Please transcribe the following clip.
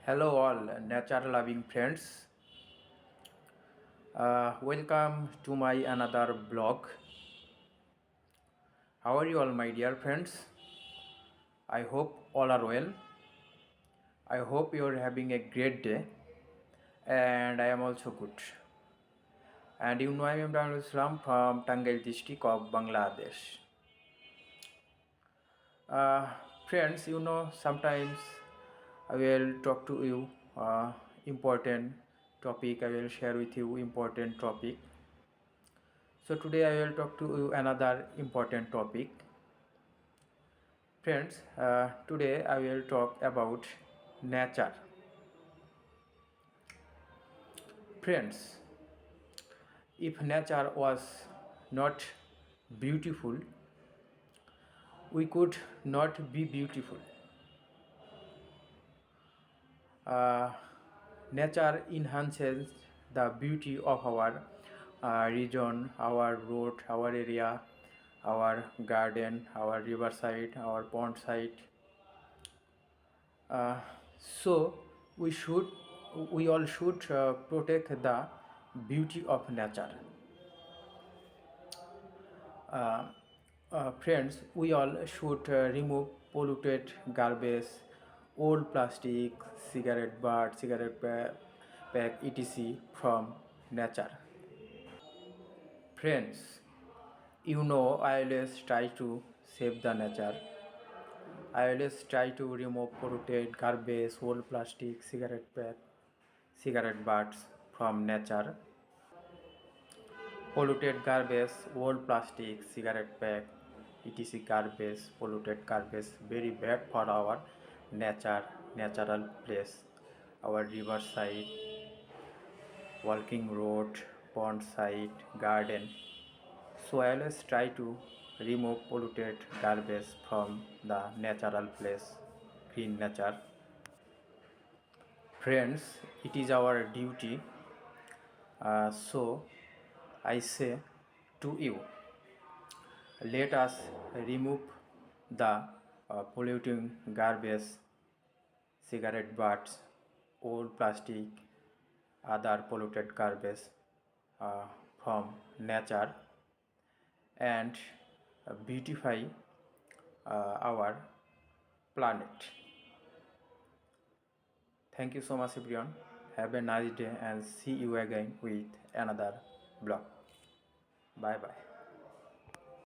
Hello, all nature loving friends. Welcome to my another blog. How are you all, my dear friends? I hope all are well. I hope you are having a great day, and I am also good. And you know, I am Imran Islam from Tangail district of Bangladesh. Uh, Friends, sometimes I will talk to you important topic. I will share with you important topic. So today I will talk to you another important topic. Friends, today I will talk about nature. Friends, if nature was not beautiful, we could not be beautiful. Uh, Nature enhances the beauty of our region, our road, our area, our garden, our riverside, our pond side. Uh, so we all should protect the beauty of nature. Uh, Friends, we all should remove polluted garbage, old plastic, cigarette butt, pack, etc. from nature. Friends, I always try to save the nature. I always try to remove polluted garbage, old plastic, cigarette pack, cigarette butts from nature. Polluted garbage, old plastic, cigarette pack, etc. garbage, polluted garbage, very bad for our nature, natural place, our riverside, walking road, pond side, garden. So I always try to remove polluted garbage from the natural place, green nature. Friends, it is our duty. So I say to you, let us remove the polluting garbage, cigarette butts, old plastic, other polluted garbage from nature and beautify our planet. Thank you so much, everyone. Have a nice day and see you again with another blog. Bye bye.